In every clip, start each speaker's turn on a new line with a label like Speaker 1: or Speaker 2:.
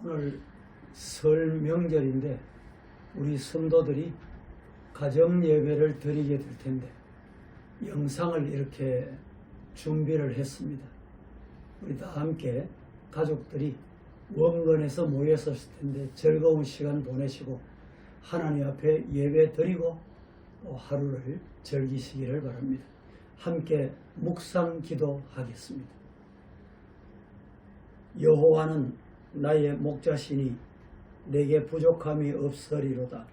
Speaker 1: 오늘 설 명절인데 우리 성도들이 가정 예배를 드리게 될 텐데 영상을 이렇게 준비를 했습니다. 우리 다 함께 가족들이 원건에서 모였었을 텐데 즐거운 시간 보내시고 하나님 앞에 예배 드리고 또 하루를 즐기시기를 바랍니다. 함께 묵상 기도하겠습니다. 여호와는 나의 목자시니 내게 부족함이 없으리로다.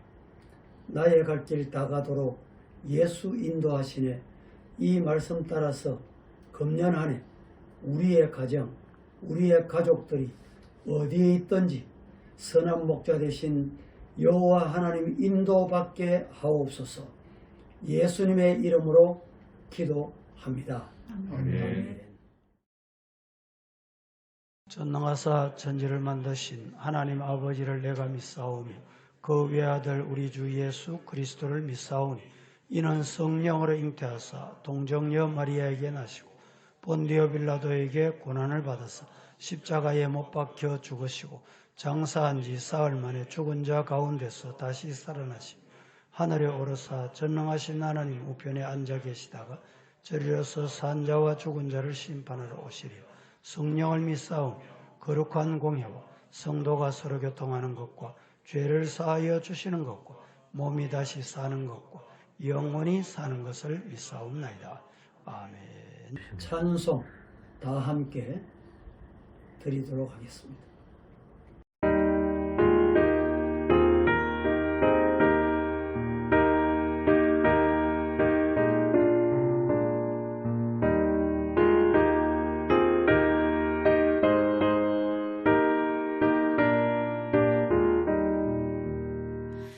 Speaker 1: 나의 갈 길 다가도록 예수 인도하시네. 이 말씀 따라서 금년 한 해 우리의 가정, 우리의 가족들이 어디에 있든지 선한 목자 되신 여호와 하나님 인도받게 하옵소서. 예수님의 이름으로 기도합니다. 아멘. 전능하사 천지를 만드신 하나님 아버지를 내가 믿사오며 그 외아들 우리 주 예수 그리스도를 믿사오니 이는 성령으로 잉태하사 동정녀 마리아에게 나시고 본디오 빌라도에게 고난을 받아서 십자가에 못 박혀 죽으시고 장사한 지 사흘 만에 죽은 자 가운데서 다시 살아나시 하늘에 오르사 전능하신 하나님 우편에 앉아 계시다가 저리로서 산 자와 죽은 자를 심판하러 오시리라. 성령을 믿사오며 거룩한 공회와 성도가 서로 교통하는 것과 죄를 사하여 주시는 것과 몸이 다시 사는 것과 영원히 사는 것을 믿사옵나이다. 아멘. 찬송 다 함께 드리도록 하겠습니다.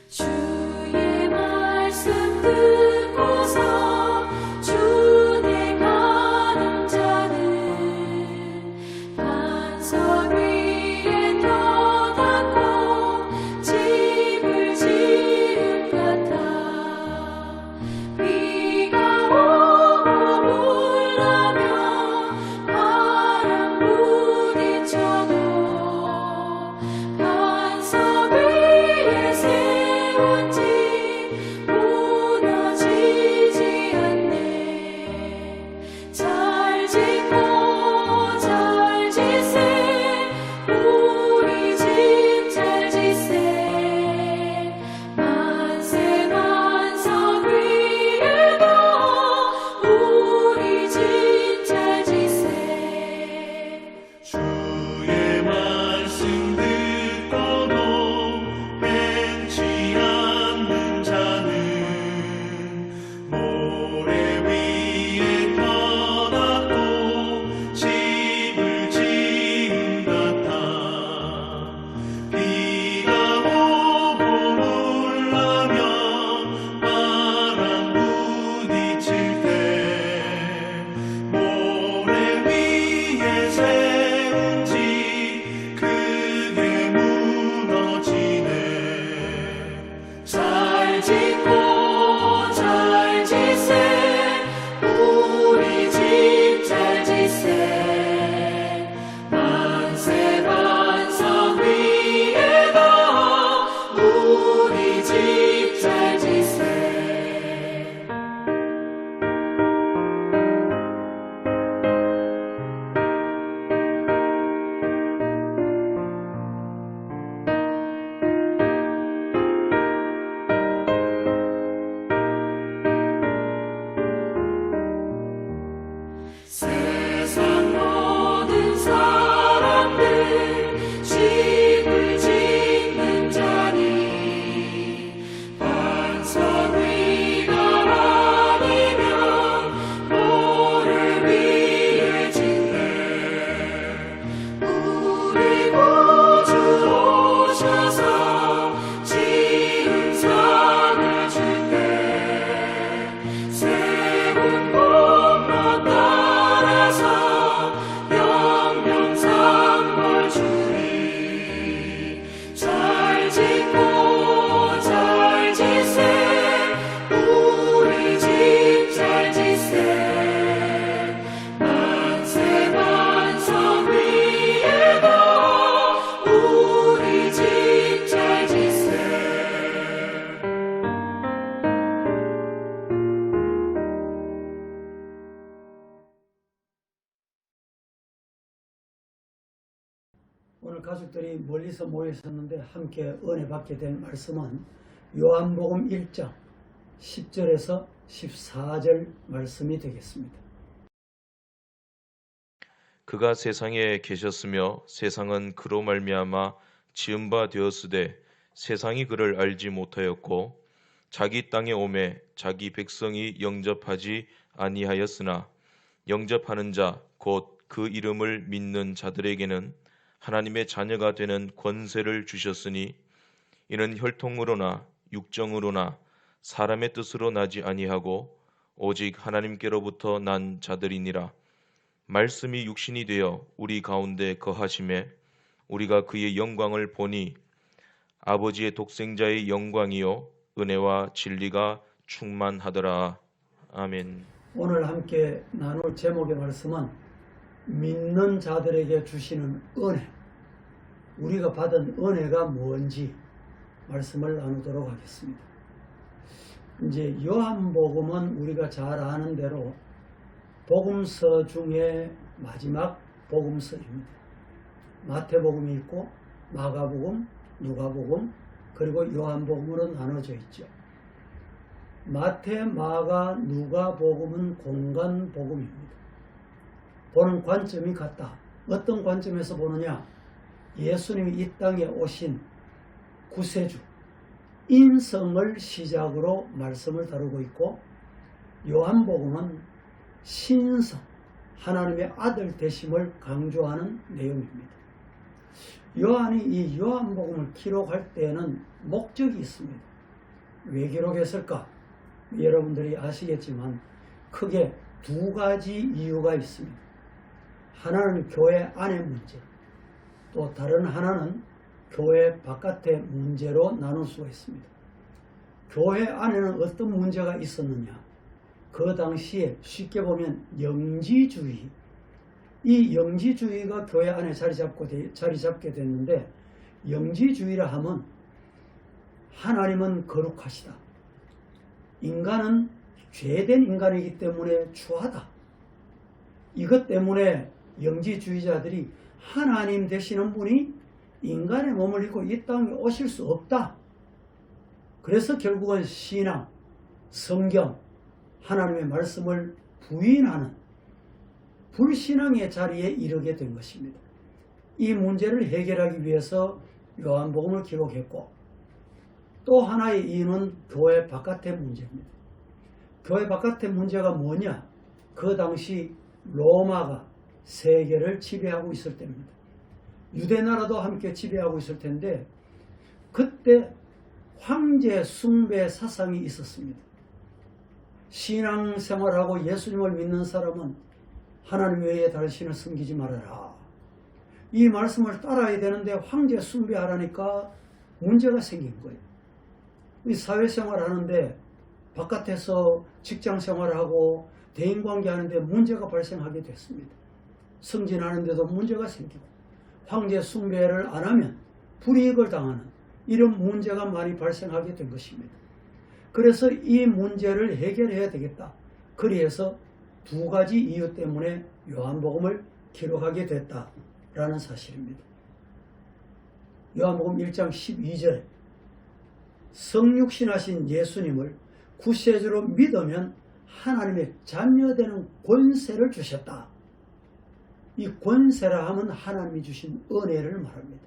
Speaker 2: 주의 말씀 듣고서 준행하는 자는 반석 위
Speaker 1: 오늘 가족들이 멀리서 모여 있었는데 함께 은혜 받게 될 말씀은 요한복음 1장 10절에서 14절 말씀이 되겠습니다.
Speaker 2: 그가 세상에 계셨으며 세상은 그로 말미암아 지은 바 되었으되 세상이 그를 알지 못하였고 자기 땅에 오매 자기 백성이 영접하지 아니하였으나 영접하는 자 곧 그 이름을 믿는 자들에게는 하나님의 자녀가 되는 권세를 주셨으니 이는 혈통으로나 육정으로나 사람의 뜻으로 나지 아니하고 오직 하나님께로부터 난 자들이니라. 말씀이 육신이 되어 우리 가운데 거하심에 우리가 그의 영광을 보니 아버지의 독생자의 영광이요 은혜와 진리가 충만하더라. 아멘.
Speaker 1: 오늘 함께 나눌 제목의 말씀은 믿는 자들에게 주시는 은혜, 우리가 받은 은혜가 뭔지 말씀을 나누도록 하겠습니다. 이제 요한복음은 우리가 잘 아는 대로 복음서 중에 마지막 복음서입니다. 마태복음이 있고 마가복음, 누가복음, 그리고 요한복음으로 나눠져 있죠. 마태, 마가, 누가복음은 공간복음입니다. 보는 관점이 같다. 어떤 관점에서 보느냐? 예수님이 이 땅에 오신 구세주, 인성을 시작으로 말씀을 다루고 있고, 요한복음은 신성, 하나님의 아들 되심을 강조하는 내용입니다. 요한이 이 요한복음을 기록할 때에는 목적이 있습니다. 왜 기록했을까? 여러분들이 아시겠지만 크게 두 가지 이유가 있습니다. 하나는 교회 안의 문제, 또 다른 하나는 교회 바깥의 문제로 나눌 수가 있습니다. 교회 안에는 어떤 문제가 있었느냐? 그 당시에 쉽게 보면 영지주의, 이 영지주의가 교회 안에 자리 잡게 됐는데, 영지주의라 하면 하나님은 거룩하시다, 인간은 죄된 인간이기 때문에 추하다, 이것 때문에 영지주의자들이 하나님 되시는 분이 인간의 몸을 입고 이 땅에 오실 수 없다. 그래서 결국은 신앙, 성경, 하나님의 말씀을 부인하는 불신앙의 자리에 이르게 된 것입니다. 이 문제를 해결하기 위해서 요한복음을 기록했고, 또 하나의 이유는 교회 바깥의 문제입니다. 교회 바깥의 문제가 뭐냐? 그 당시 로마가 세계를 지배하고 있을 때입니다. 유대나라도 함께 지배하고 있을 텐데, 그때 황제 숭배 사상이 있었습니다. 신앙생활하고 예수님을 믿는 사람은 하나님 외에 다른 신을 섬기지 말아라, 이 말씀을 따라야 되는데 황제 숭배하라니까 문제가 생긴 거예요. 이 사회생활 하는데, 바깥에서 직장생활하고 대인관계 하는데 문제가 발생하게 됐습니다. 승진하는데도 문제가 생기고, 황제 숭배를 안 하면 불이익을 당하는 이런 문제가 많이 발생하게 된 것입니다. 그래서 이 문제를 해결해야 되겠다. 그래서 두 가지 이유 때문에 요한복음을 기록하게 됐다라는 사실입니다. 요한복음 1장 12절에 성육신하신 예수님을 구세주로 믿으면 하나님의 자녀되는 권세를 주셨다. 이 권세라 하면 하나님이 주신 은혜를 말합니다.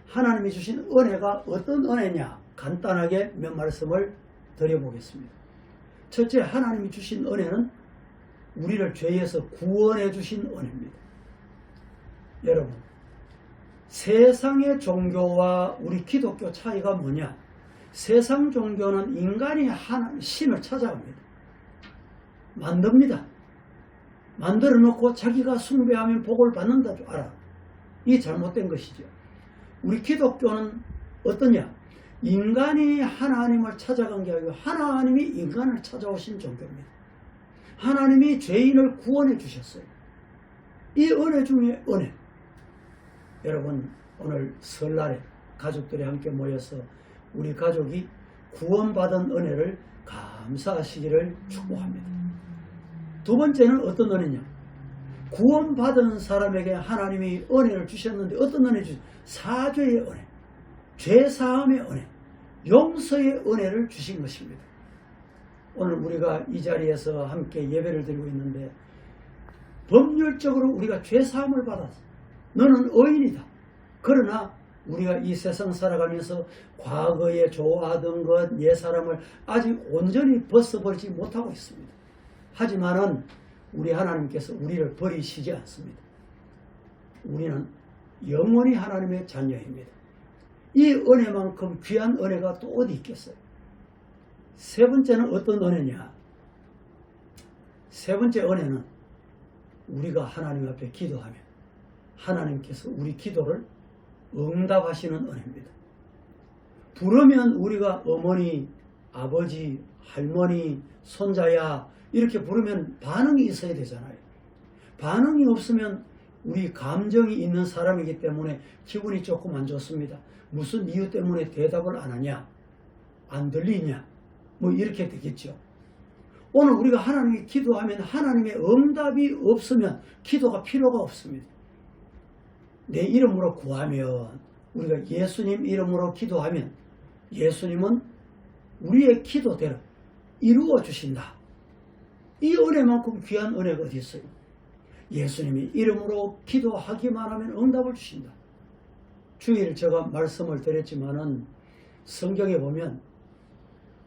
Speaker 1: 하나님이 주신 은혜가 어떤 은혜냐? 간단하게 몇 말씀을 드려보겠습니다. 첫째, 하나님이 주신 은혜는 우리를 죄에서 구원해 주신 은혜입니다. 여러분, 세상의 종교와 우리 기독교 차이가 뭐냐? 세상 종교는 인간이 신을 찾아갑니다. 만듭니다. 만들어 놓고 자기가 숭배하면 복을 받는다 줄 알아. 이 잘못된 것이죠. 우리 기독교는 어떠냐? 인간이 하나님을 찾아간 게 아니고 하나님이 인간을 찾아오신 종교입니다. 하나님이 죄인을 구원해 주셨어요. 이 은혜 중에 은혜. 여러분, 오늘 설날에 가족들이 함께 모여서 우리 가족이 구원받은 은혜를 감사하시기를 축복합니다. 두 번째는 어떤 은혜냐? 구원받은 사람에게 하나님이 은혜를 주셨는데 어떤 은혜 주셨어요? 사죄의 은혜, 죄사함의 은혜, 용서의 은혜를 주신 것입니다. 오늘 우리가 이 자리에서 함께 예배를 드리고 있는데 법률적으로 우리가 죄사함을 받았어. 너는 의인이다. 그러나 우리가 이 세상 살아가면서 과거에 좋아하던 것, 옛사람을 아직 온전히 벗어버리지 못하고 있습니다. 하지만은 우리 하나님께서 우리를 버리시지 않습니다. 우리는 영원히 하나님의 자녀입니다. 이 은혜만큼 귀한 은혜가 또 어디 있겠어요? 세 번째는 어떤 은혜냐? 세 번째 은혜는 우리가 하나님 앞에 기도하면 하나님께서 우리 기도를 응답하시는 은혜입니다. 부르면 우리가 어머니, 아버지, 할머니, 손자야 이렇게 부르면 반응이 있어야 되잖아요. 반응이 없으면 우리 감정이 있는 사람이기 때문에 기분이 조금 안 좋습니다. 무슨 이유 때문에 대답을 안 하냐? 안 들리냐? 뭐 이렇게 되겠죠. 오늘 우리가 하나님께 기도하면 하나님의 응답이 없으면 기도가 필요가 없습니다. 내 이름으로 구하면, 우리가 예수님 이름으로 기도하면 예수님은 우리의 기도대로 이루어 주신다. 이 은혜만큼 귀한 은혜가 어디 있어요? 예수님이 이름으로 기도하기만 하면 응답을 주신다. 주일 제가 말씀을 드렸지만은 성경에 보면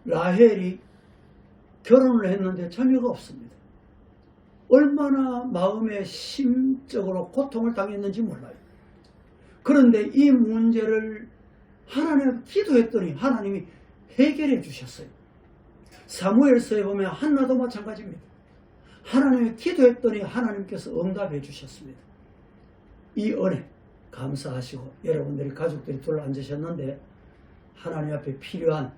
Speaker 1: 라헬이 결혼을 했는데 자녀가 없습니다. 얼마나 마음에 심적으로 고통을 당했는지 몰라요. 그런데 이 문제를 하나님께 기도했더니 하나님이 해결해 주셨어요. 사무엘서에 보면 한나도 마찬가지입니다. 하나님께 기도했더니 하나님께서 응답해 주셨습니다. 이 은혜 감사하시고 여러분들이 가족들이 둘러앉으셨는데 하나님 앞에 필요한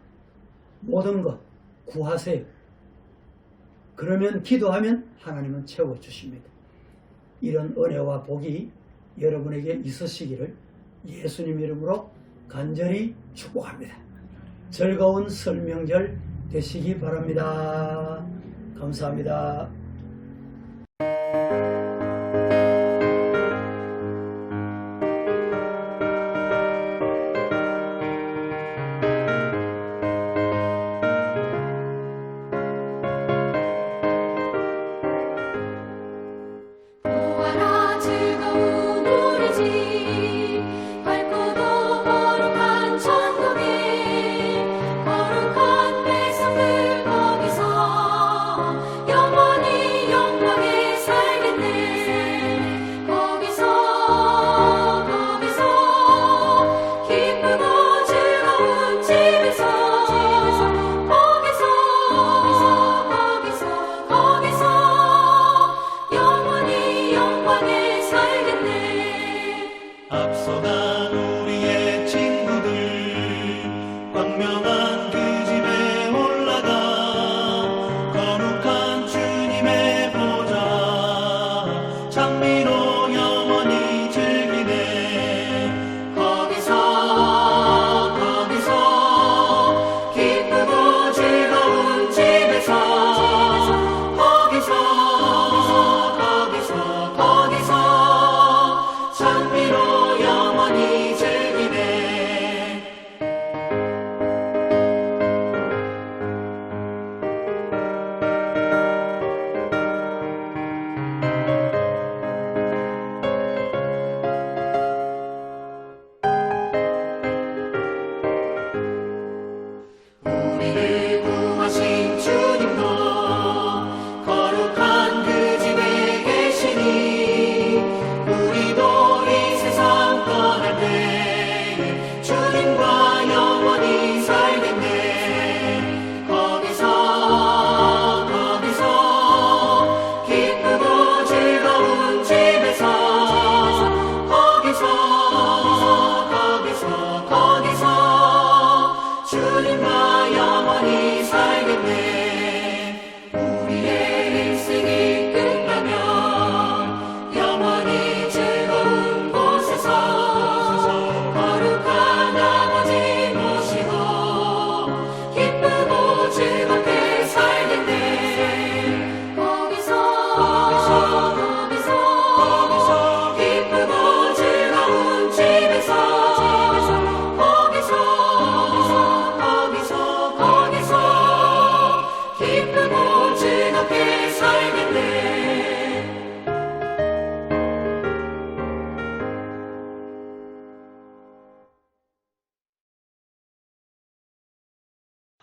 Speaker 1: 모든 것 구하세요. 그러면 기도하면 하나님은 채워주십니다. 이런 은혜와 복이 여러분에게 있으시기를 예수님 이름으로 간절히 축복합니다. 즐거운 설 명절 되시기 바랍니다. 감사합니다.
Speaker 3: 거기서 장미로 영원히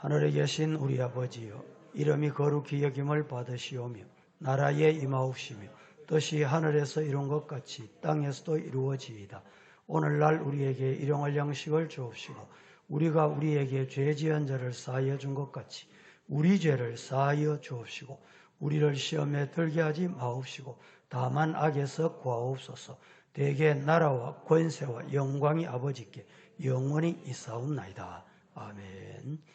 Speaker 1: 하늘에 계신 우리 아버지여, 이름이 거룩히 여김을 받으시오며 나라에 임하옵시며 뜻이 하늘에서 이룬 것 같이 땅에서도 이루어지이다. 오늘날 우리에게 일용할 양식을 주옵시고 우리가 우리에게 죄 지은 자를 사하여 준 것 같이 우리 죄를 사하여 주옵시고 우리를 시험에 들게 하지 마옵시고 다만 악에서 구하옵소서. 대개 나라와 권세와 영광이 아버지께 영원히 있사옵나이다. 아멘.